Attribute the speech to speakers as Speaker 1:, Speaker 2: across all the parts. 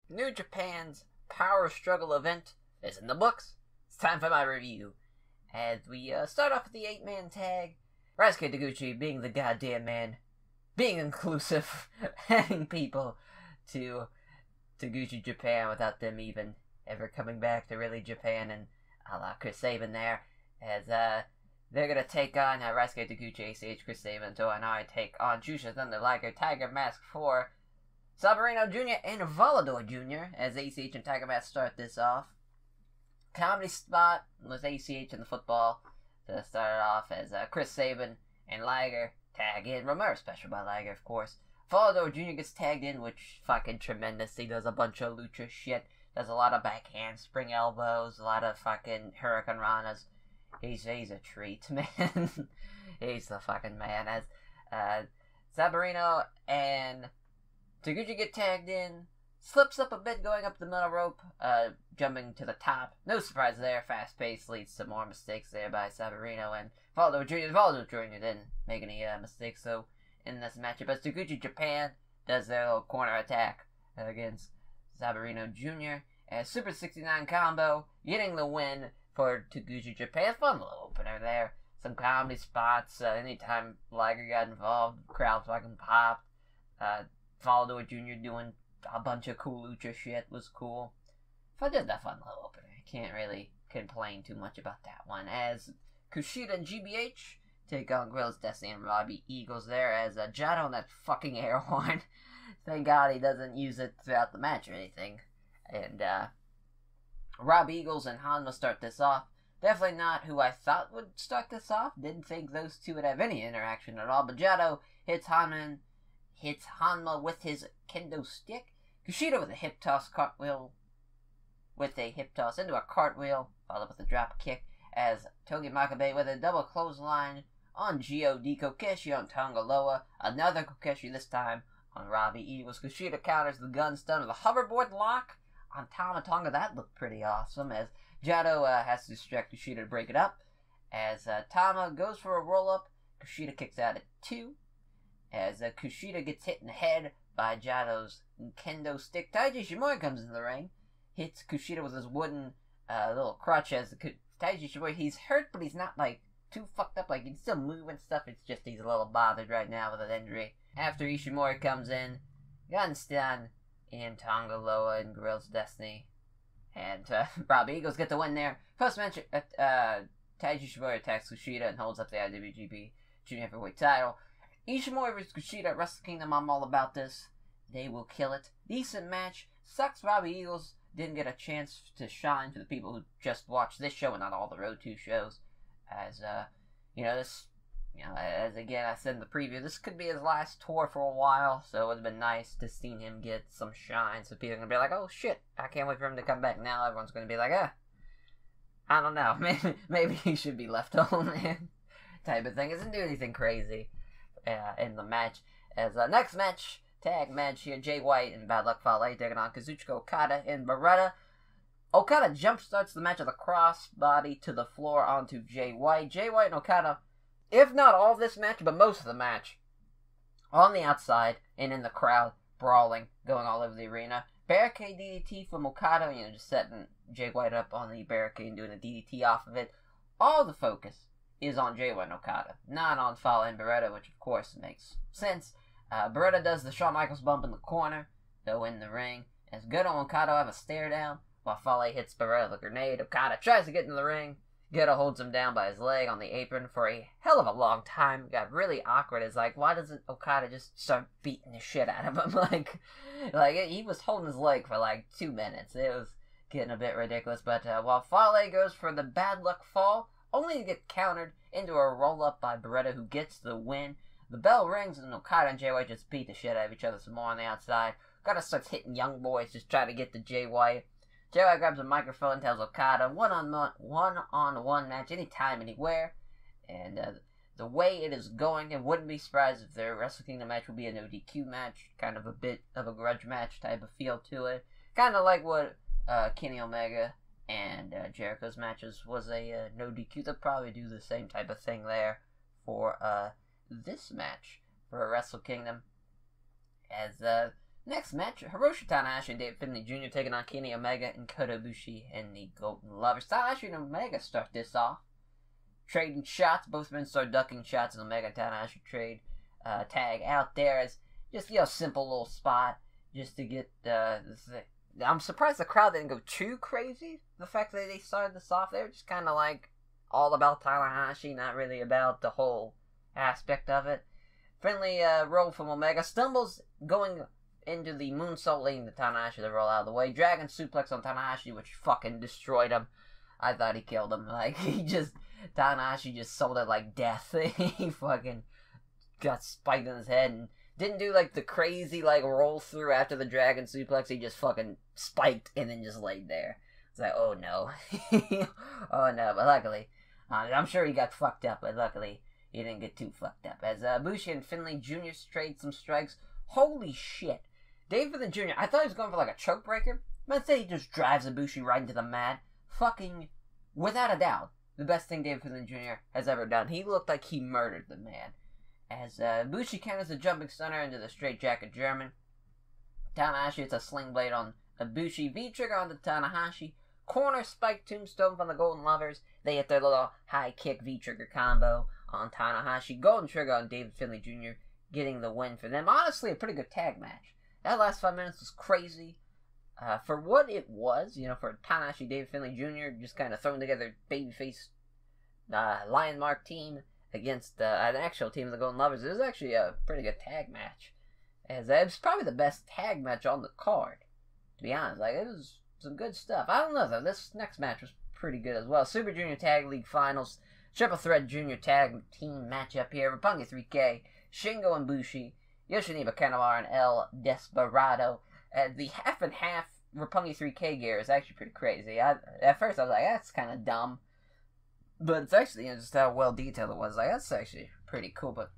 Speaker 1: New Japan's Power Struggle event is in the books. It's time for my review. As we start off with the 8-man tag, Ryusuke Taguchi being the goddamn man, being inclusive, adding people to Taguchi Japan without them even ever coming back to really Japan, and a la Chris Sabin there, as they're gonna take on Ryusuke Taguchi, ACH, Chris Sabin, Toanari take on Jusha Thunder Liger, Tiger Mask 4, Sabarino Jr. and Volador Jr. as ACH and Tiger Mask start this off. Comedy spot with ACH in the football to start it off as Chris Sabin and Liger tag in. Romero special by Liger, of course. Volador Jr. gets tagged in, which fucking tremendous. He does a bunch of lucha shit. Does a lot of backhand spring elbows, a lot of fucking Hurricane Ranas. He's a treat, man. He's the fucking man. As Sabarino and Taguchi get tagged in, slips up a bit going up the middle rope, jumping to the top. No surprise there, fast pace leads to more mistakes there by Sabarino and Volador Jr. Volador Jr. didn't make any mistakes, so in this matchup, as Taguchi Japan does their little corner attack against Sabarino Jr. as Super 69 combo, getting the win for Taguchi Japan. Fun little opener there. Some comedy spots. Anytime Liger got involved, the crowd fucking popped. Volador Jr. doing a bunch of cool lucha shit was cool. I did that fun little opener. I can't really complain too much about that one. As Kushida and GBH take on Gorilla's Destiny and Robbie Eagles there, as Jado on that fucking air horn. Thank God he doesn't use it throughout the match or anything. And Robbie Eagles and Hanma start this off. Definitely not who I thought would start this off. Didn't think those two would have any interaction at all. But Jado hits Hanma with his kendo stick. Kushida with a hip toss cartwheel. With a hip toss into a cartwheel. Followed with a drop kick. As Togi Makabe with a double clothesline on G.O.D. Kokeshi on Tongaloa. Another Kokeshi this time on Robbie Eagles. Kushida counters the gun stun with a hoverboard lock on Tama Tonga. That looked pretty awesome, as Jado has to distract Kushida to break it up. As Tama goes for a roll-up, Kushida kicks out at 2. As Kushida gets hit in the head by Jado's kendo stick. Taiji Shimori comes in the ring, hits Kushida with his wooden little crutch. As Taiji Shimori, he's hurt, but he's not like too fucked up. Like, he can still move and stuff. It's just he's a little bothered right now with an injury. After Ishimori comes in, guns down in Tongaloa and Gorilla's Destiny. And Robbie Eagles get the win there. First match, Taiji Ishimori attacks Kushida and holds up the IWGP Junior Heavyweight title. Ishimori vs. Kushida at Wrestle Kingdom. I'm all about this. They will kill it. Decent match. Sucks Robbie Eagles didn't get a chance to shine for the people who just watched this show and not all the Road 2 shows. As, as again I said in the preview, this could be his last tour for a while, so it would have been nice to see him get some shine, so people are going to be like, oh shit, I can't wait for him to come back. Now everyone's going to be like, I don't know, maybe he should be left home, man, type of thing. It doesn't do anything crazy in the match. As next match, tag match here, Jay White and Bad Luck Fale taking on Kazuchika Okada and Beretta. Okada jumpstarts the match with a crossbody to the floor onto Jay White. Jay White and Okada, if not all of this match, but most of the match, on the outside and in the crowd, brawling, going all over the arena. Barricade DDT from Okada, just setting Jay White up on the barricade and doing a DDT off of it. All the focus is on Jay White and Okada, not on Fale and Beretta, which of course makes sense. Beretta does the Shawn Michaels bump in the corner, though in the ring, as Goto and Okada have a stare down, while Fale hits Beretta with a grenade. Okada tries to get into the ring. Goto holds him down by his leg on the apron for a hell of a long time. Got really awkward. It's like, why doesn't Okada just start beating the shit out of him? He was holding his leg for like 2 minutes. It was getting a bit ridiculous. But while Fale goes for the bad luck fall, only to get countered into a roll-up by Beretta, who gets the win. The bell rings, and Okada and Jay White just beat the shit out of each other some more on the outside. Okada starts hitting young boys, just trying to get to Jay White. Jay White grabs a microphone and tells Okada, one-on-one match, anytime, anywhere. And the way it is going, I wouldn't be surprised if their Wrestle Kingdom match would be a no DQ match. Kind of a bit of a grudge match type of feel to it. Kind of like what Kenny Omega and Jericho's matches was a no DQ. They'll probably do the same type of thing there for this match for Wrestle Kingdom. As Next match, Hiroshi Tanahashi and David Finlay Jr. taking on Kenny Omega and Kota Ibushi and the Golden Lovers. Tanahashi and Omega start this off, trading shots. Both men start ducking shots, and Omega and Tanahashi trade tag out there as just, simple little spot just to get I'm surprised the crowd didn't go too crazy. The fact that they started this off, they were just kind of like all about Tanahashi, not really about the whole aspect of it. Friendly roll from Omega, stumbles going into the moonsault, leading to Tanahashi to roll out of the way. Dragon suplex on Tanahashi, which fucking destroyed him. I thought he killed him. Tanahashi just sold it like death. He fucking got spiked in his head and didn't do the crazy roll through after the dragon suplex. He just fucking spiked and then just laid there. It's like, oh no. Oh no, but luckily, I'm sure he got fucked up, but luckily he didn't get too fucked up. As Ibushi and Finlay Jr. trade some strikes. Holy shit. David Finlay Jr., I thought he was going for a choke breaker, but instead he just drives Ibushi right into the mat. Fucking, without a doubt, the best thing David Finlay Jr. has ever done. He looked like he murdered the man. As Ibushi counters a jumping stunner into the straightjacket German. Tanahashi hits a sling blade on Ibushi. V-trigger onto Tanahashi. Corner spike tombstone from the Golden Lovers. They hit their little high kick V-trigger combo on Tanahashi. Golden trigger on David Finlay Jr. getting the win for them. Honestly, a pretty good tag match. That last 5 minutes was crazy. For what it was, for Tanahashi, David Finlay Jr. just kind of throwing together babyface Lion Mark team against an actual team of the Golden Lovers. It was actually a pretty good tag match. As it was probably the best tag match on the card, to be honest. It was some good stuff. I don't know, though. This next match was pretty good as well. Super Junior Tag League Finals. Triple Threat Junior Tag Team matchup here. Roppongi 3K. Shingo and Bushi. Yoshinobu Kanemaru and El Desperado. The half and half Roppongi 3K gear is actually pretty crazy. At first I was like, that's kind of dumb. But it's actually, just how well detailed it was. That's actually pretty cool. But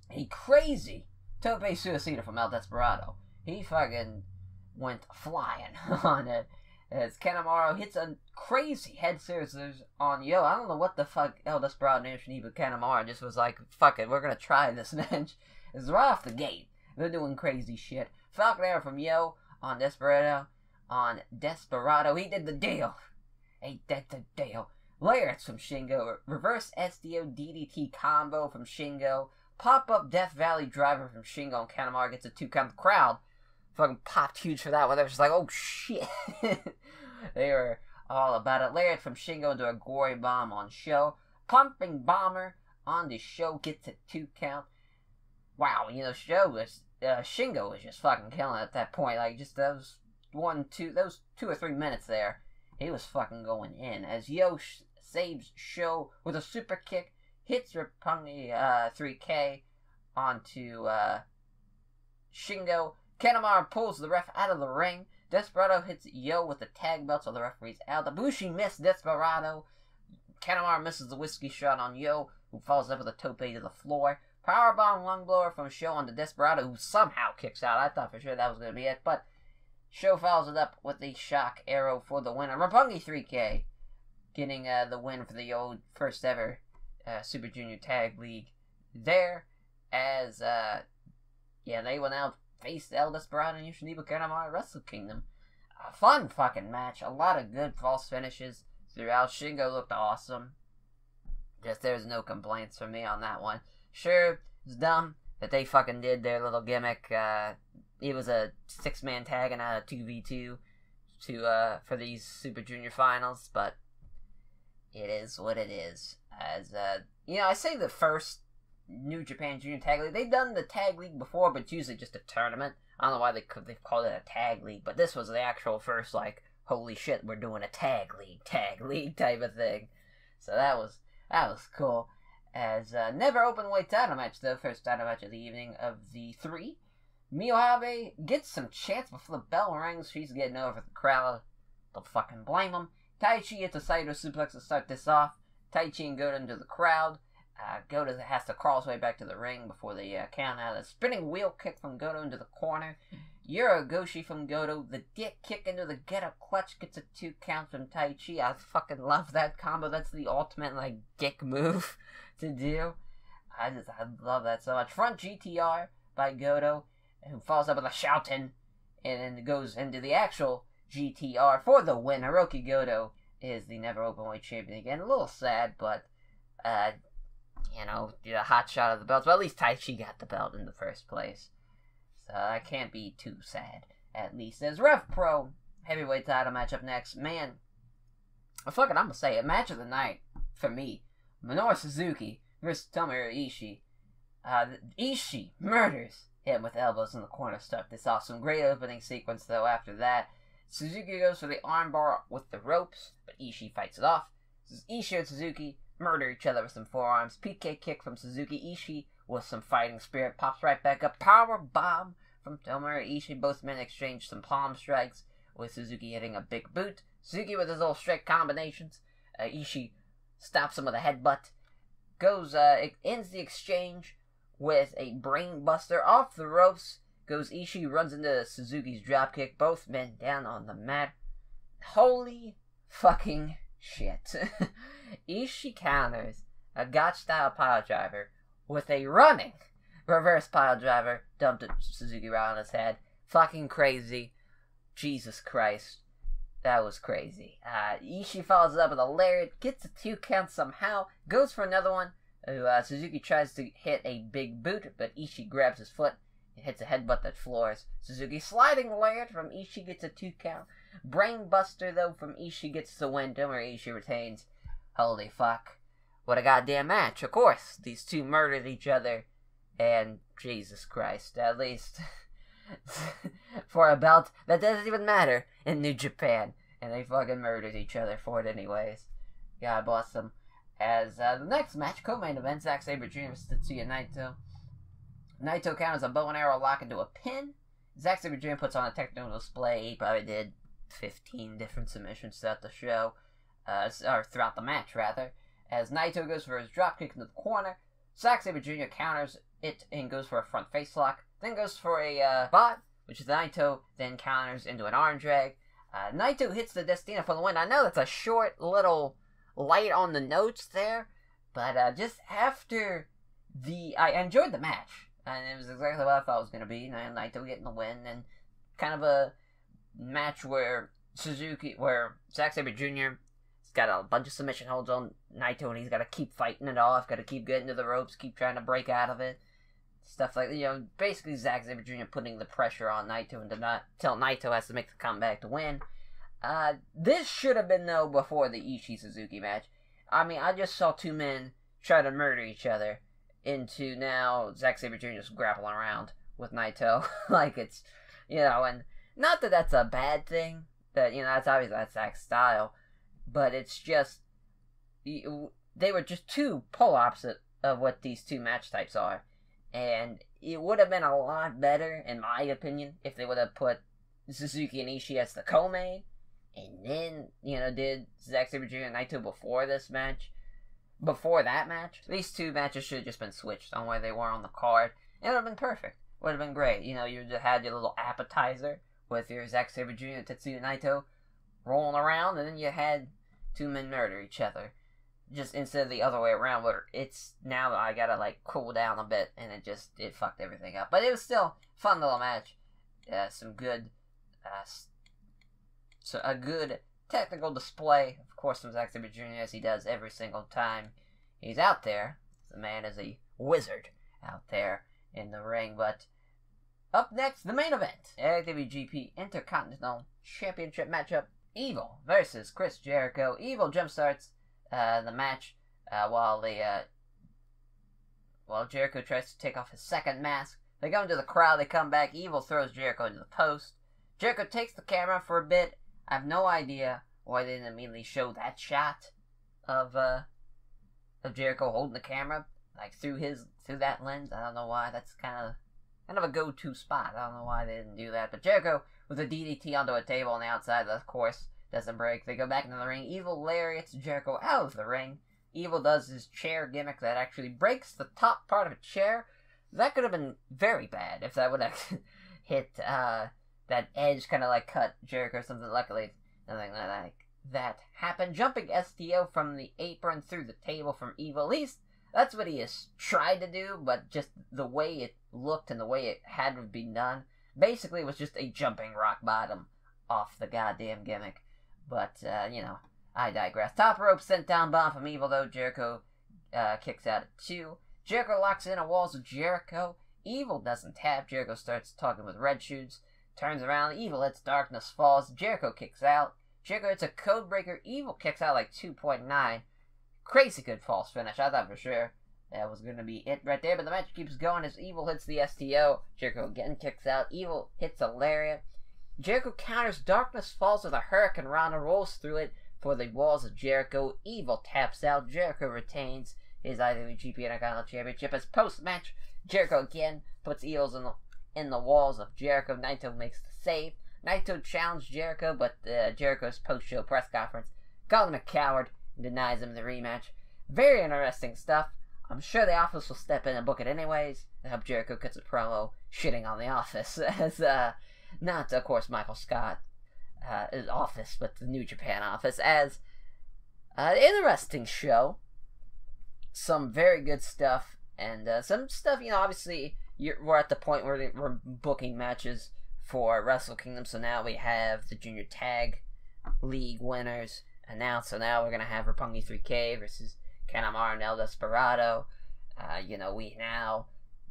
Speaker 1: he crazy Tope Suicida from El Desperado. He fucking went flying on it. As Kanemaru hits a crazy head scissors on Yo. I don't know what the fuck El Desperado and Yoshinobu Kanemaru just was like, fuck it, we're gonna try this match. It's right off the gate. They're doing crazy shit. Falcon Arrow from Yo on Desperado. He did the deal. Ain't that the deal? Layers from Shingo. Reverse SDO DDT combo from Shingo. Pop-up Death Valley driver from Shingo. And Kanemaru gets a 2 count. The crowd fucking popped huge for that one. They were just like, oh shit. They were all about it. Layered from Shingo into a gory bomb on Show. Pumping Bomber on the Show gets a 2 count. Wow, Shingo was just fucking killing it at that point. Those 2 or 3 minutes there, he was fucking going in. As Yo saves Show with a super kick, hits Roppongi 3K onto Shingo. Kanemaru pulls the ref out of the ring. Desperado hits Yo with the tag belt, so the referee's out. Ibushi missed Desperado. Kanemaru misses the whiskey shot on Yo, who falls up with a tope to the floor. Powerbomb lung blower from Show onto Desperado, who somehow kicks out. I thought for sure that was going to be it, but Show follows it up with the shock arrow for the winner. Roppongi 3K getting the win for the old first ever Super Junior Tag League there. As they will now face El Desperado and Yoshinobu Kanemaru at Wrestle Kingdom. A fun fucking match. A lot of good false finishes throughout. Shingo looked awesome. Just there's no complaints from me on that one. Sure, it's dumb that they fucking did their little gimmick. It was a 6-man tag and not a 2v2 for these Super Junior finals, but it is what it is. As I say the first New Japan Junior Tag League, they've done the Tag League before, but it's usually just a tournament. I don't know why they've called it a Tag League, but this was the actual first, holy shit, we're doing a Tag League type of thing. So that was cool. As never open weight title match, though. First title match of the evening of the 3. Miyohabe gets some chance before the bell rings. She's getting over the crowd. Don't fucking blame him. Taichi hits a Saito suplex to start this off. Taichi and Goto into the crowd. Goto has to crawl his way back to the ring before the count out. A spinning wheel kick from Goto into the corner. Uragoshi from Goto. The dick kick into the get-up clutch gets a 2 count from Taichi. I fucking love that combo. That's the ultimate, dick move to do. I love that so much. Front GTR by Goto. who follows up with a shouting, and then goes into the actual GTR for the win. Hiroki Goto is the never openweight champion again. A little sad, but you know, the hot shot of the belt. But at least Taichi got the belt in the first place, so I can't be too sad. At least there's Rev Pro heavyweight title match up next. Man, fuck it, I'm gonna say it. Match of the night for me: Minoru Suzuki versus Tomohiro Ishii. Ishii murders him with elbows in the corner stuff. This awesome great opening sequence though. After that, Suzuki goes for the armbar with the ropes, but Ishii fights it off. Ishii and Suzuki murder each other with some forearms. PK kick from Suzuki. Ishii with some fighting spirit pops right back up. Power bomb from Tomohiro Ishii. Both men exchange some palm strikes, with Suzuki hitting a big boot. Suzuki with his little straight combinations. Ishii stops him with a headbutt. It ends the exchange with a brain buster off the ropes. Ishii runs into Suzuki's dropkick. Both men down on the mat. Holy fucking shit. Ishii counters a gotch-style pile driver with a running reverse pile driver dumped Suzuki right on his head. Fucking crazy. Jesus Christ. That was crazy. Ishii follows it up with a lariat, gets a 2 count somehow, goes for another one. Suzuki tries to hit a big boot, but Ishii grabs his foot and hits a headbutt that floors. Suzuki sliding lariat from Ishii gets a 2 count. Brain buster though from Ishii gets the win. Tomohiro Ishii retains. Holy fuck. What a goddamn match. Of course, these two murdered each other, and Jesus Christ, at least for a belt that doesn't even matter in New Japan, and they fucking murdered each other for it anyways. God bless them. As the next match, co-main event, Zack Sabre Jr. vs. Tetsuya Naito. Naito counters a bow and arrow lock into a pin. Zack Sabre Jr. puts on a technical display. He probably did 15 different submissions throughout the show, or throughout the match rather. As Naito goes for his dropkick into the corner, Zack Sabre Jr. counters it and goes for a front face lock. Then goes for a bot, which Naito then counters into an arm drag. Naito hits the Destina for the win. I know that's a short little light on the notes there, but just after I enjoyed the match, and it was exactly what I thought it was going to be. Naito getting the win, and kind of a match where Zack Sabre Jr. has got a bunch of submission holds on Naito, and he's got to keep fighting it off, got to keep getting to the ropes, keep trying to break out of it. Stuff like, basically Zack Sabre Jr. putting the pressure on Naito until Naito has to make the comeback to win. This should have been, though, before the Ishii-Suzuki match. I mean, I just saw two men try to murder each other into now Zack Sabre Jr. just grappling around with Naito. Like, it's, and not that that's a bad thing, that, that's obviously that's Zack's style, but it's just, they were just two polar opposite of what these two match types are. And it would have been a lot better, in my opinion, if they would have put Suzuki and Ishii as the co-main, and then, did Zack Sabre Jr. and Naito before that match. These two matches should have just been switched on where they were on the card. It would have been perfect. Would have been great. You just had your little appetizer with your Zack Sabre Jr. and Tetsuya Naito rolling around, and then you had two men murder each other. Just instead of the other way around, where it's now I gotta cool down a bit, and it fucked everything up. But it was still a fun little match. Some good, a good technical display, of course, from Zack Sabre Jr. as he does every single time he's out there. The man is a wizard out there in the ring. But up next, the main event, IWGP Intercontinental Championship matchup: Evil versus Chris Jericho. Evil jumpstarts the match while Jericho tries to take off his second mask. They go into the crowd, they come back, Evil throws Jericho into the post. Jericho takes the camera for a bit. I have no idea why they didn't immediately show that shot of Jericho holding the camera through that lens. I don't know why. That's kind of a go-to spot. I don't know why they didn't do that. But Jericho with a DDT onto a table on the outside, of course, doesn't break. They go back into the ring. Evil lariats Jericho out of the ring. Evil does his chair gimmick that actually breaks the top part of a chair. That could have been very bad if that would have hit that edge, kind of cut Jericho or something. Luckily, nothing like that happened. Jumping STO from the apron through the table from Evil. At least that's what he has tried to do, but just the way it looked and the way it had to be done, basically it was just a jumping rock bottom off the goddamn gimmick. But, I digress. Top rope sent down bomb from Evil, though. Jericho kicks out at 2. Jericho locks in a walls of Jericho. Evil doesn't tap. Jericho starts talking with Red Shoes. Turns around. Evil hits Darkness Falls. Jericho kicks out. Jericho hits a code breaker. Evil kicks out like 2.9. Crazy good false finish. I thought for sure that was going to be it right there. But the match keeps going as Evil hits the STO. Jericho again kicks out. Evil hits a lariat. Jericho counters Darkness Falls with a Hurricane Rana, rolls through it for the walls of Jericho. Evil taps out. Jericho retains his IWGP Intercontinental Championship. As post-match, Jericho again puts Evil's in the walls of Jericho. Naito makes the save. Naito challenged Jericho, but Jericho's post-show press conference called him a coward and denies him the rematch. Very interesting stuff. I'm sure the Office will step in and book it anyways. I hope Jericho cuts a promo shitting on the Office as not, of course, Michael Scott his Office, but the New Japan Office, as an interesting show. Some very good stuff, and some stuff, obviously, we're at the point where we're booking matches for Wrestle Kingdom, so now we have the Junior Tag League winners announced, so now we're going to have Roppongi 3K versus Kanemaru and El Desperado.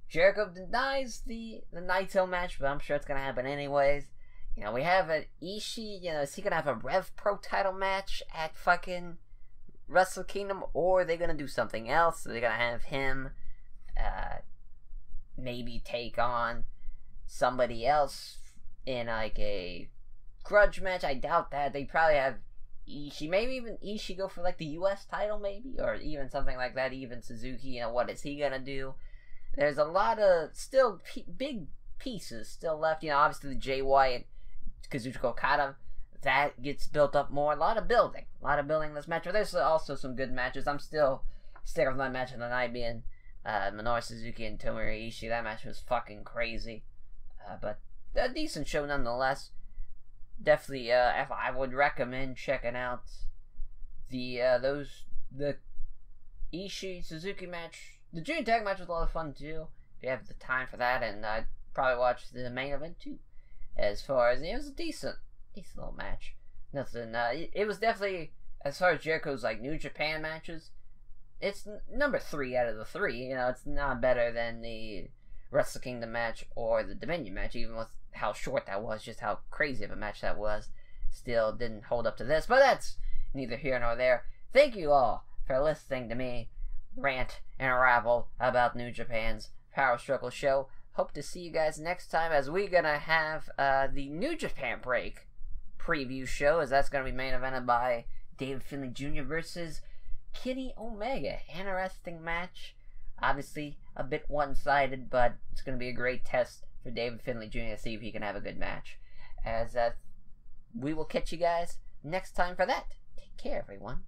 Speaker 1: Jericho denies the Naito match, but I'm sure it's going to happen anyways. We have an Ishii, is he going to have a Rev Pro title match at fucking Wrestle Kingdom, or are they going to do something else? Are they going to have him maybe take on somebody else in like a grudge match? I doubt that. They probably have Ishii, maybe even Ishii go for like the US title maybe, or even something like that. Even Suzuki, what is he going to do? There's a lot of still big pieces still left. Obviously the Jay White, Kazuchika Okada, that gets built up more. A lot of building in this match. But there's also some good matches. I'm still sticking with my match of the night being Minoru Suzuki and Tomohiro Ishii. That match was fucking crazy. But a decent show nonetheless. Definitely, if I would recommend checking out the Ishii Suzuki match. The Junior Tag match was a lot of fun too. If you have the time for that, and I'd probably watch the main event too. As far as it was a decent little match. Nothing. It was definitely, as far as Jericho's like New Japan matches, it's number 3 out of the 3. It's not better than the Wrestle Kingdom match or the Dominion match, even with how short that was, just how crazy of a match that was. Still didn't hold up to this, but that's neither here nor there. Thank you all for listening to me rant and ravel about New Japan's Power Struggle show. Hope to see you guys next time, as we're gonna have the New Japan Break preview show, as that's gonna be main evented by David Finlay Jr. versus Kenny Omega. Interesting match. Obviously a bit one-sided, but it's gonna be a great test for David Finlay Jr. to see if he can have a good match. As we will catch you guys next time for that. Take care, everyone.